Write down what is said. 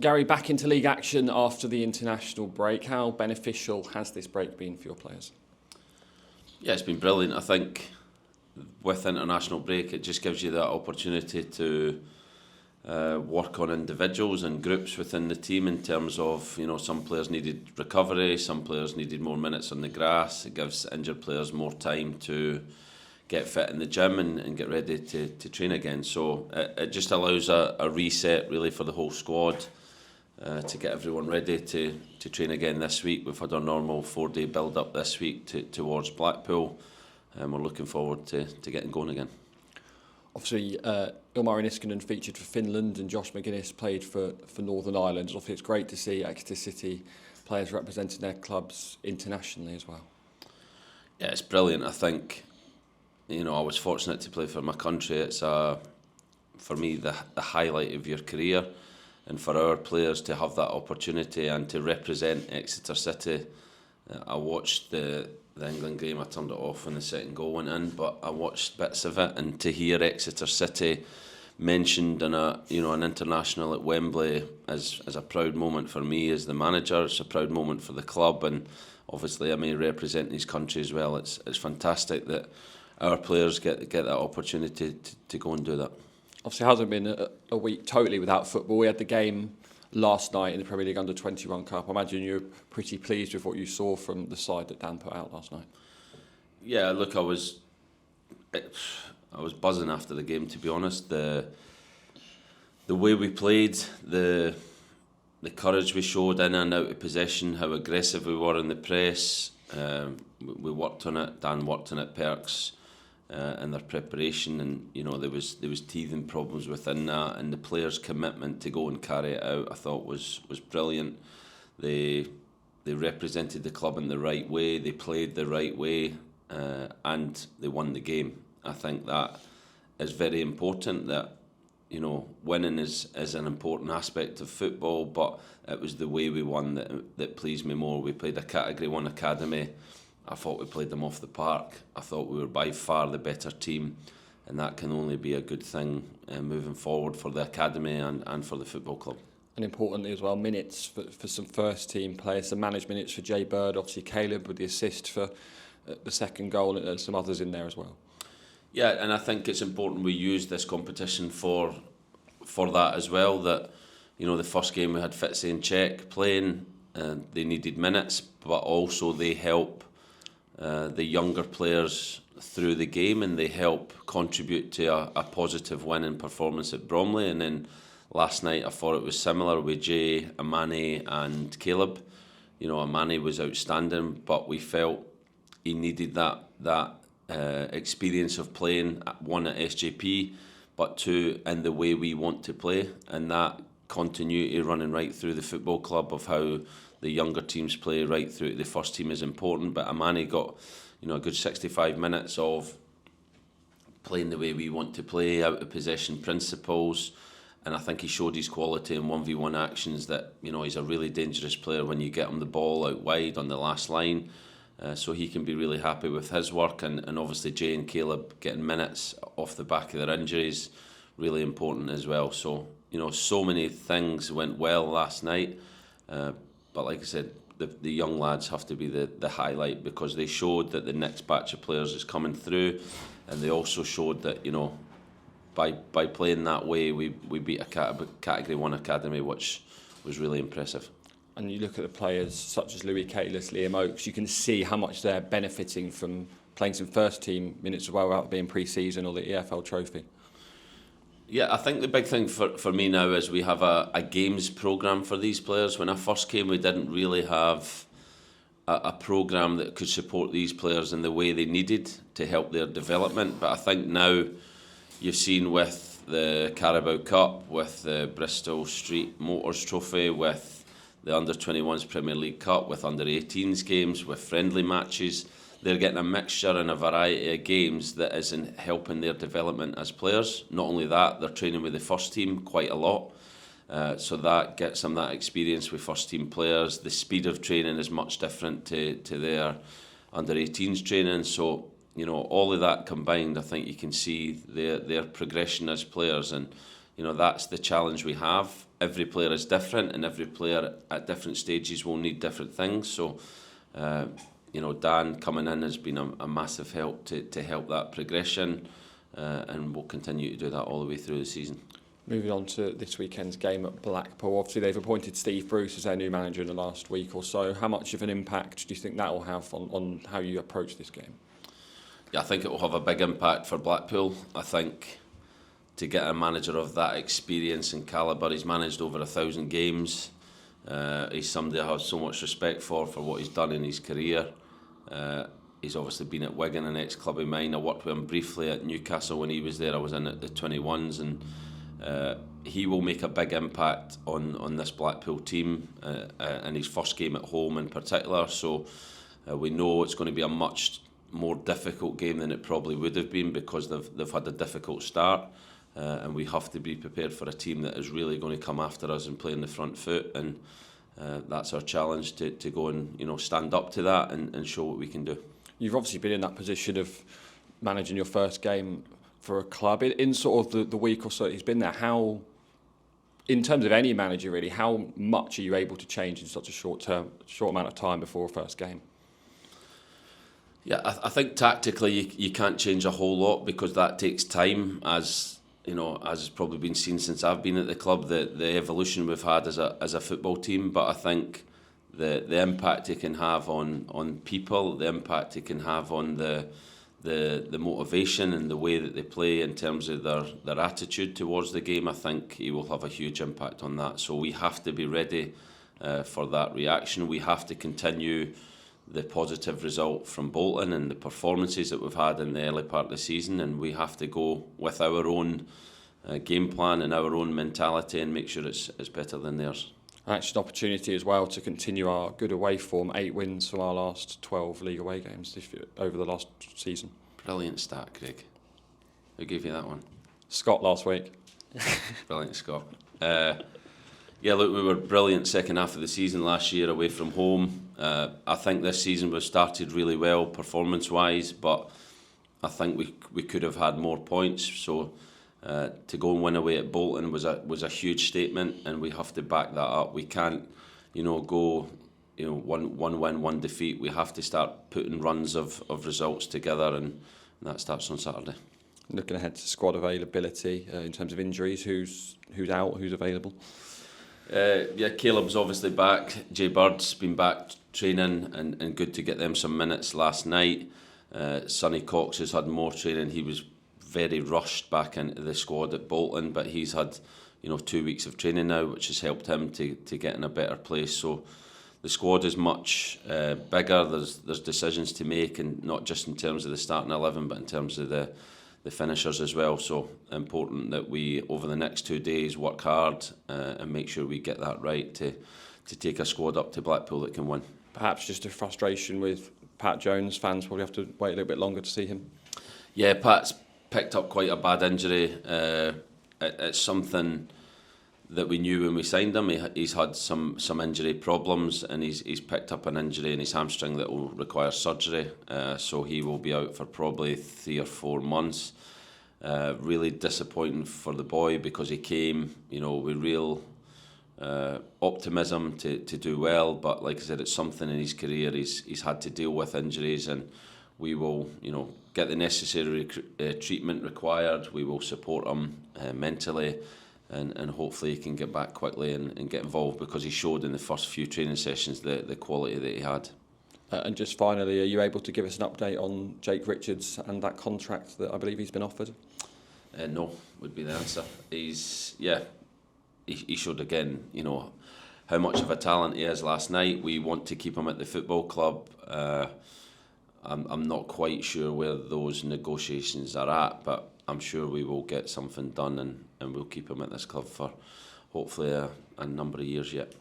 Gary, back into league action after the international break. How beneficial has this break been for your players? Yeah, it's been brilliant. I think with international break, it just gives you that opportunity to work on individuals and groups within the team in terms of, some players needed recovery, some players needed more minutes on the grass. It gives injured players more time to get fit in the gym and get ready to train again. So it just allows a reset really for the whole squad to get everyone ready to train again this week. We've had our normal 4-day build-up this week towards Blackpool, and we're looking forward to getting going again. Obviously, Ilmari Niskanen featured for Finland and Josh McGuinness played for Northern Ireland. Obviously, it's great to see Exeter City players representing their clubs internationally as well. Yeah, it's brilliant. I think, I was fortunate to play for my country. It's, for me, the highlight of your career. And for our players to have that opportunity and to represent Exeter City. I watched the England game. I turned it off when the second goal went in, but I watched bits of it, and to hear Exeter City mentioned in an international at Wembley as a proud moment for me as the manager. It's a proud moment for the club, and obviously I may represent his country as well. It's fantastic that our players get that opportunity to go and do that. Obviously, it hasn't been a week totally without football. We had the game last night in the Premier League Under-21 Cup. I imagine you're pretty pleased with what you saw from the side that Dan put out last night. Yeah, look, I was buzzing after the game, to be honest. The way we played, the courage we showed in and out of possession, how aggressive we were in the press. We worked on it. Dan worked on it. Perks. And their preparation, and there was teething problems within that, and the players' commitment to go and carry it out, I thought was brilliant. They represented the club in the right way, they played the right way, and they won the game. I think that is very important. That winning is an important aspect of football, but it was the way we won that pleased me more. We played a Category 1 academy. I thought we played them off the park. I thought we were by far the better team, and that can only be a good thing moving forward for the academy and for the football club. And importantly as well, minutes for some first team players, some managed minutes for Jay Bird, obviously Caleb with the assist for the second goal, and some others in there as well. Yeah, and I think it's important we use this competition for that as well. That the first game we had Fitzy and Czech playing, they needed minutes, but also they help the younger players through the game, and they help contribute to a positive winning performance at Bromley. And then last night I thought it was similar with Jay, Amani and Caleb. Amani was outstanding, but we felt he needed that experience of playing, one at SJP, but two in the way we want to play, and that continuity running right through the football club of how the younger teams play right through to the first team is important. But Amani got a good 65 minutes of playing the way we want to play, out of possession principles, and I think he showed his quality in 1v1 actions. That he's a really dangerous player when you get him the ball out wide on the last line, so he can be really happy with his work. And obviously Jay and Caleb getting minutes off the back of their injuries, really important as well. So so many things went well last night. But like I said, the young lads have to be the highlight, because they showed that the next batch of players is coming through, and they also showed that by playing that way we beat a Category 1 academy, which was really impressive. And you look at the players such as Louis Kalis, Liam Oakes, you can see how much they're benefiting from playing some first team minutes as well, without being pre-season or the EFL trophy. Yeah, I think the big thing for me now is we have a games programme for these players. When I first came, we didn't really have a programme that could support these players in the way they needed to help their development. But I think now you've seen with the Carabao Cup, with the Bristol Street Motors Trophy, with the Under-21s Premier League Cup, with Under-18s games, with friendly matches, they're getting a mixture and a variety of games that isn't helping their development as players. Not only that, they're training with the first team quite a lot. So that gets them that experience with first team players. The speed of training is much different to their under-18s training. So, all of that combined, I think you can see their progression as players. And, that's the challenge we have. Every player is different, and every player at different stages will need different things. So, Dan coming in has been a massive help to help that progression, and we'll continue to do that all the way through the season. Moving on to this weekend's game at Blackpool, obviously they've appointed Steve Bruce as their new manager in the last week or so. How much of an impact do you think that will have on how you approach this game? Yeah, I think it will have a big impact for Blackpool. I think to get a manager of that experience and calibre, he's managed over 1,000 games. He's somebody I have so much respect for what he's done in his career. He's obviously been at Wigan, an ex-club of mine. I worked with him briefly at Newcastle when he was there. I was in at the 21s, and he will make a big impact on this Blackpool team and his first game at home in particular. So we know it's going to be a much more difficult game than it probably would have been because they've had a difficult start, and we have to be prepared for a team that is really going to come after us and play on the front foot, and that's our challenge to go and stand up to that and show what we can do. You've obviously been in that position of managing your first game for a club. In sort of the week or so he's been there, how, in terms of any manager really, how much are you able to change in such a short amount of time before a first game? Yeah, I think tactically you can't change a whole lot because that takes time, as has probably been seen since I've been at the club, the evolution we've had as a football team. But I think the impact it can have on people, the impact it can have on the motivation and the way that they play in terms of their attitude towards the game, I think he will have a huge impact on that. So we have to be ready for that reaction. We have to continue the positive result from Bolton and the performances that we've had in the early part of the season, and we have to go with our own game plan and our own mentality and make sure it's better than theirs. And it's an opportunity as well to continue our good away form, 8 wins from our last 12 league away games over the last season. Brilliant stat, Craig. Who gave you that one? Scott last week. Brilliant, Scott. Yeah, look, we were brilliant second half of the season last year away from home. I think this season we've started really well performance-wise, but I think we could have had more points. So to go and win away at Bolton was a huge statement, and we have to back that up. We can't, go, one win, one defeat. We have to start putting runs of results together, and that starts on Saturday. Looking ahead to squad availability in terms of injuries, who's out, who's available? Caleb's obviously back. Jay Bird's been back training, and good to get them some minutes last night. Sonny Cox has had more training. He was very rushed back into the squad at Bolton, but he's had 2 weeks of training now, which has helped him to get in a better place. So the squad is much bigger. There's decisions to make, and not just in terms of the starting 11, but in terms of the finishers as well. So important that we, over the next 2 days, work hard and make sure we get that right to take a squad up to Blackpool that can win. Perhaps just a frustration with Pat Jones. Fans probably have to wait a little bit longer to see him. Yeah, Pat's picked up quite a bad injury. It's something that we knew when we signed him. He's had some injury problems, and he's picked up an injury in his hamstring that will require surgery. So he will be out for probably 3 or 4 months. Really disappointing for the boy because he came, with real optimism to do well. But like I said, it's something in his career he's had to deal with injuries, and we will, get the necessary treatment required. We will support him mentally. And hopefully he can get back quickly and get involved, because he showed in the first few training sessions the quality that he had. And just finally, are you able to give us an update on Jake Richards and that contract that I believe he's been offered? No, would be the answer. He showed again, how much of a talent he is last night. We want to keep him at the football club. I'm not quite sure where those negotiations are at, but I'm sure we will get something done, and we'll keep him at this club for hopefully a number of years yet.